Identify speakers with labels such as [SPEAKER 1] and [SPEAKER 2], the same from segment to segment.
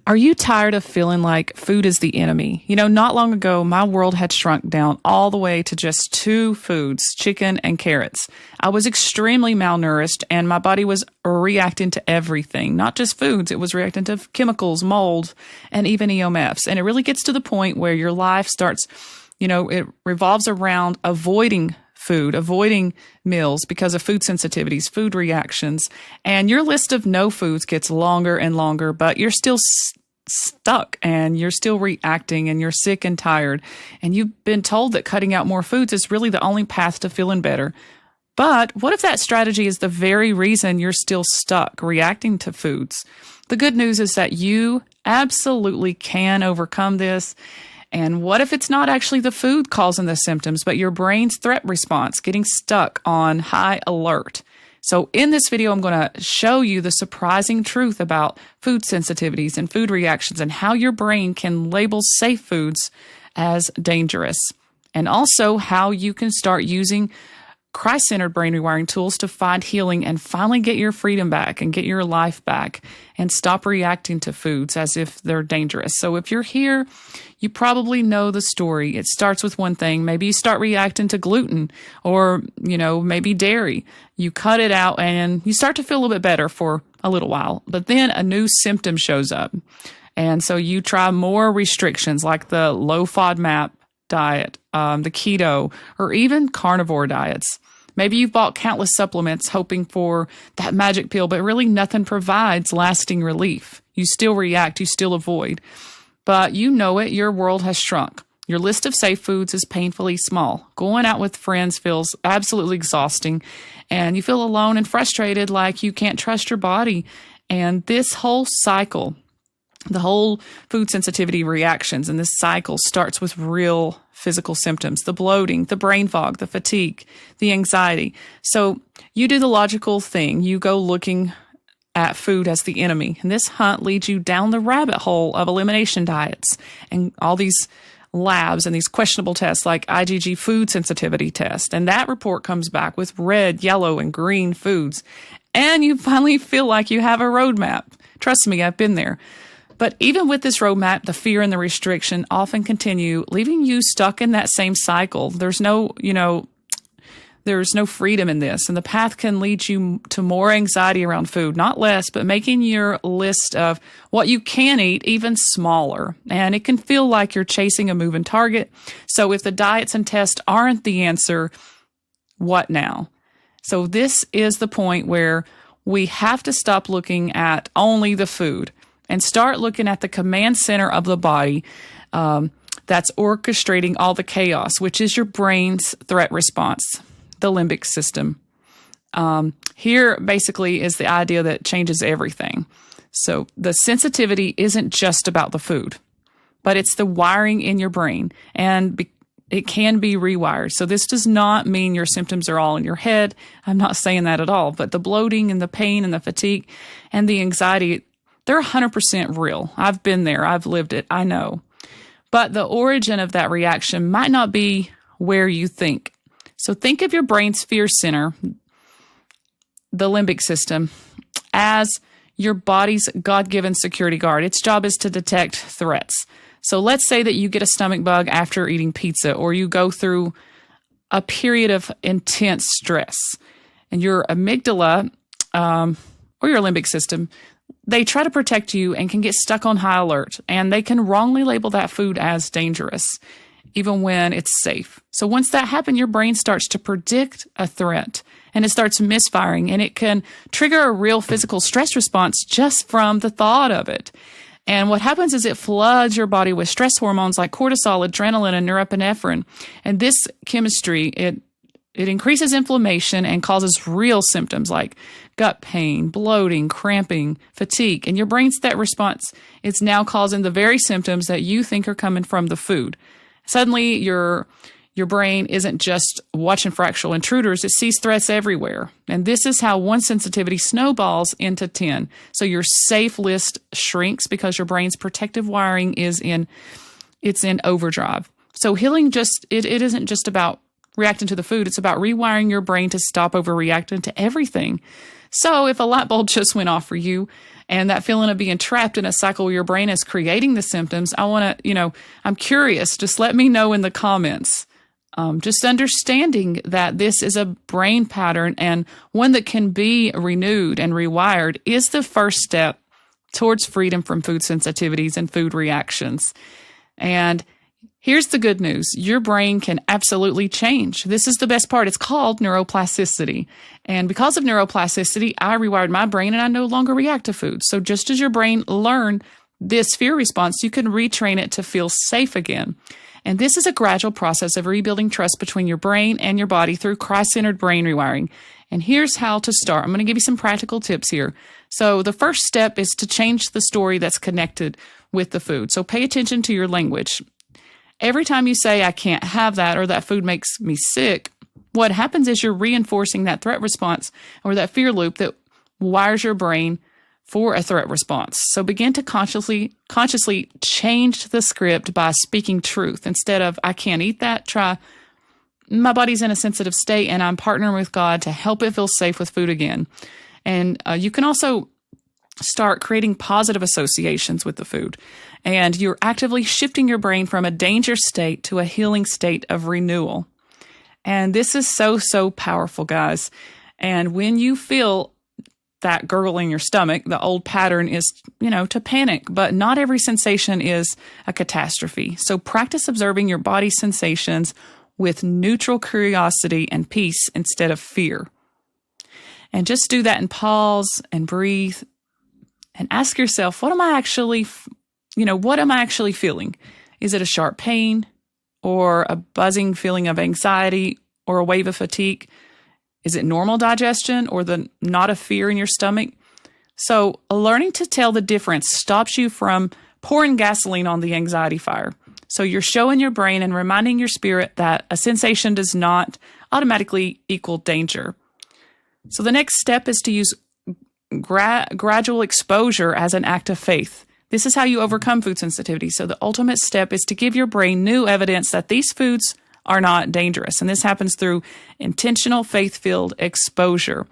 [SPEAKER 1] Are you tired of feeling like food is the enemy? You know, not long ago, my world had shrunk down all the way to just two foods, chicken and carrots. I was extremely malnourished and my body was reacting to everything, not just foods. It was reacting to chemicals, mold, and even EMFs. And it really gets to the point where your life starts, it revolves around avoiding food, avoiding meals because of food sensitivities, food reactions, and your list of no foods gets longer and longer, but you're still stuck and you're still reacting and you're sick and tired. And you've been told that cutting out more foods is really the only path to feeling better. But what if that strategy is the very reason you're still stuck reacting to foods? The good news is that you absolutely can overcome this. And what if it's not actually the food causing the symptoms, but your brain's threat response getting stuck on high alert? So in this video, I'm going to show you the surprising truth about food sensitivities and food reactions and how your brain can label safe foods as dangerous. And also how you can start using Christ-centered brain rewiring tools to find healing and finally get your freedom back and get your life back and stop reacting to foods as if they're dangerous. So if you're here, you probably know the story. It starts with one thing. Maybe you start reacting to gluten or, maybe dairy. You cut it out and you start to feel a little bit better for a little while, but then a new symptom shows up. And so you try more restrictions like the low FODMAP diet, the keto, or even carnivore diets. Maybe you've bought countless supplements hoping for that magic pill, but really nothing provides lasting relief. You still react, you still avoid. But you know it, your world has shrunk. Your list of safe foods is painfully small. Going out with friends feels absolutely exhausting, and you feel alone and frustrated like you can't trust your body. And this whole cycle, the whole food sensitivity reactions and this cycle starts with real physical symptoms, the bloating, the brain fog, the fatigue, the anxiety. So you do the logical thing. You go looking at food as the enemy. And this hunt leads you down the rabbit hole of elimination diets and all these labs and these questionable tests like IgG food sensitivity test. And that report comes back with red, yellow, and green foods. And you finally feel like you have a roadmap. Trust me, I've been there. But even with this roadmap, the fear and the restriction often continue, leaving you stuck in that same cycle. There's no freedom in this. And the path can lead you to more anxiety around food, not less, but making your list of what you can eat even smaller. And it can feel like you're chasing a moving target. So if the diets and tests aren't the answer, what now? So this is the point where we have to stop looking at only the food and start looking at the command center of the body that's orchestrating all the chaos, which is your brain's threat response, the limbic system. Here basically is the idea that changes everything. So the sensitivity isn't just about the food, but it's the wiring in your brain, and it can be rewired. So this does not mean your symptoms are all in your head. I'm not saying that at all, but the bloating and the pain and the fatigue and the anxiety, they're 100% real. I've been there. I've lived it. I know. But the origin of that reaction might not be where you think. So think of your brain's fear center, the limbic system, as your body's God-given security guard. Its job is to detect threats. So let's say that you get a stomach bug after eating pizza, or you go through a period of intense stress, and your amygdala or your limbic system, they try to protect you and can get stuck on high alert, and they can wrongly label that food as dangerous, even when it's safe. So once that happens, your brain starts to predict a threat, and it starts misfiring, and it can trigger a real physical stress response just from the thought of it. And what happens is it floods your body with stress hormones like cortisol, adrenaline, and norepinephrine. And this chemistry, it increases inflammation and causes real symptoms like gut pain, bloating, cramping, fatigue. And your brain's threat response is now causing the very symptoms that you think are coming from the food. Suddenly, your brain isn't just watching for actual intruders. It sees threats everywhere. And this is how one sensitivity snowballs into 10. So your safe list shrinks because your brain's protective wiring is in overdrive. So healing it isn't just about reacting to the food. It's about rewiring your brain to stop overreacting to everything. So if a light bulb just went off for you and that feeling of being trapped in a cycle where your brain is creating the symptoms, I want to, I'm curious. Just let me know in the comments. Just understanding that this is a brain pattern and one that can be renewed and rewired is the first step towards freedom from food sensitivities and food reactions. And here's the good news. Your brain can absolutely change. This is the best part. It's called neuroplasticity. And because of neuroplasticity, I rewired my brain and I no longer react to food. So just as your brain learned this fear response, you can retrain it to feel safe again. And this is a gradual process of rebuilding trust between your brain and your body through Christ-centered brain rewiring. And here's how to start. I'm going to give you some practical tips here. So the first step is to change the story that's connected with the food. So pay attention to your language. Every time you say, I can't have that, or that food makes me sick, what happens is you're reinforcing that threat response or that fear loop that wires your brain for a threat response. So begin to consciously change the script by speaking truth. Instead of, I can't eat that, try, my body's in a sensitive state and I'm partnering with God to help it feel safe with food again. And you can also start creating positive associations with the food. And you're actively shifting your brain from a danger state to a healing state of renewal. And this is so, so powerful, guys. And when you feel that gurgle in your stomach, the old pattern is, to panic, but not every sensation is a catastrophe. So practice observing your body's sensations with neutral curiosity and peace instead of fear. And just do that and pause and breathe and ask yourself, what am I actually feeling? Is it a sharp pain or a buzzing feeling of anxiety or a wave of fatigue? Is it normal digestion or the knot of fear in your stomach? So learning to tell the difference stops you from pouring gasoline on the anxiety fire. So you're showing your brain and reminding your spirit that a sensation does not automatically equal danger. So the next step is to use gradual exposure as an act of faith. This is how you overcome food sensitivity. So the ultimate step is to give your brain new evidence that these foods are not dangerous. And this happens through intentional faith-filled exposure.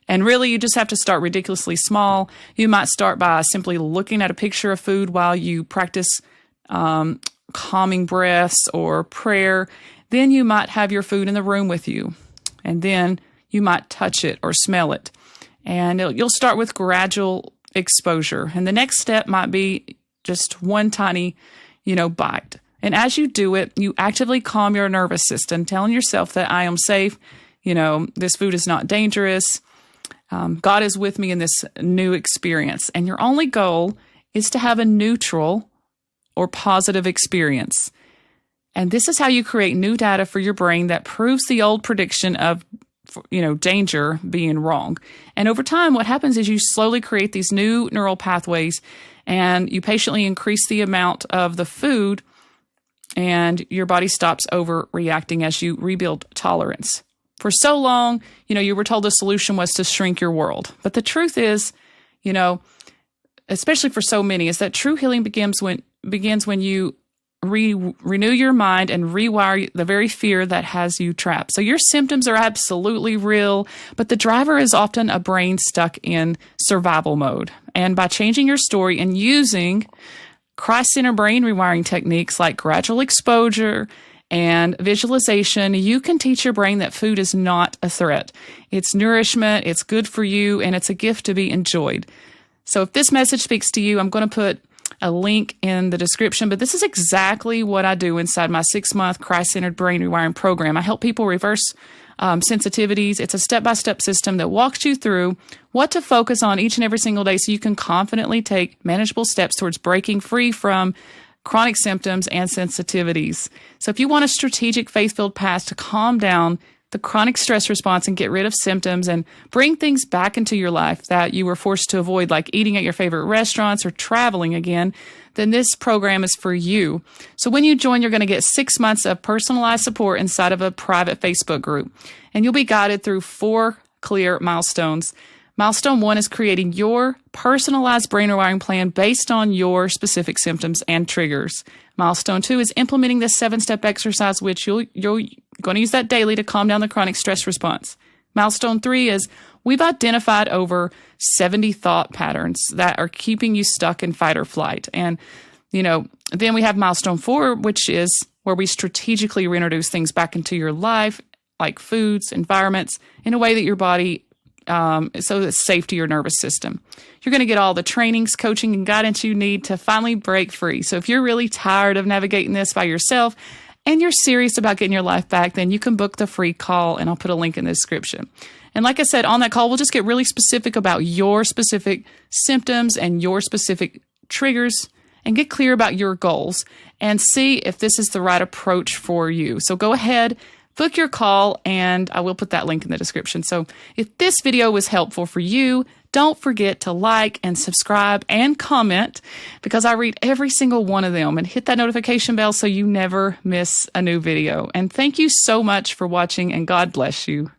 [SPEAKER 1] And really, you just have to start ridiculously small. You might start by simply looking at a picture of food while you practice calming breaths or prayer. Then you might have your food in the room with you. And then you might touch it or smell it. And you'll start with gradual exposure. And the next step might be just one tiny, bite. And as you do it, you actively calm your nervous system, telling yourself that I am safe. This food is not dangerous. God is with me in this new experience. And your only goal is to have a neutral or positive experience. And this is how you create new data for your brain that proves the old prediction of danger being wrong. And over time, what happens is you slowly create these new neural pathways and you patiently increase the amount of the food and your body stops overreacting as you rebuild tolerance. For so long, you were told the solution was to shrink your world. But the truth is, especially for so many, is that true healing begins when you renew your mind and rewire the very fear that has you trapped. So your symptoms are absolutely real, but the driver is often a brain stuck in survival mode. And by changing your story and using Christ-centered brain rewiring techniques like gradual exposure and visualization, you can teach your brain that food is not a threat. It's nourishment, it's good for you, and it's a gift to be enjoyed. So if this message speaks to you, I'm going to put a link in the description, but this is exactly what I do inside my 6-month Christ-centered brain rewiring program. I help people reverse sensitivities. It's a step-by-step system that walks you through what to focus on each and every single day so you can confidently take manageable steps towards breaking free from chronic symptoms and sensitivities. So if you want a strategic, faith-filled path to calm down the chronic stress response and get rid of symptoms and bring things back into your life that you were forced to avoid, like eating at your favorite restaurants or traveling again, then this program is for you. So when you join, you're going to get 6 months of personalized support inside of a private Facebook group. And you'll be guided through 4 clear milestones. Milestone 1 is creating your personalized brain rewiring plan based on your specific symptoms and triggers. Milestone 2 is implementing this 7-step exercise, which you're going to use that daily to calm down the chronic stress response. Milestone 3 is we've identified over 70 thought patterns that are keeping you stuck in fight or flight. And, then we have milestone 4, which is where we strategically reintroduce things back into your life, like foods, environments, in a way that your body, so that it's safe to your nervous system. You're going to get all the trainings, coaching, and guidance you need to finally break free. So if you're really tired of navigating this by yourself and you're serious about getting your life back, then you can book the free call, and I'll put a link in the description. And like I said, on that call, we'll just get really specific about your specific symptoms and your specific triggers, and get clear about your goals and see if this is the right approach for you. So go ahead, book your call, and I will put that link in the description. So if this video was helpful for you, don't forget to like and subscribe and comment, because I read every single one of them, and hit that notification bell so you never miss a new video. And thank you so much for watching, and God bless you.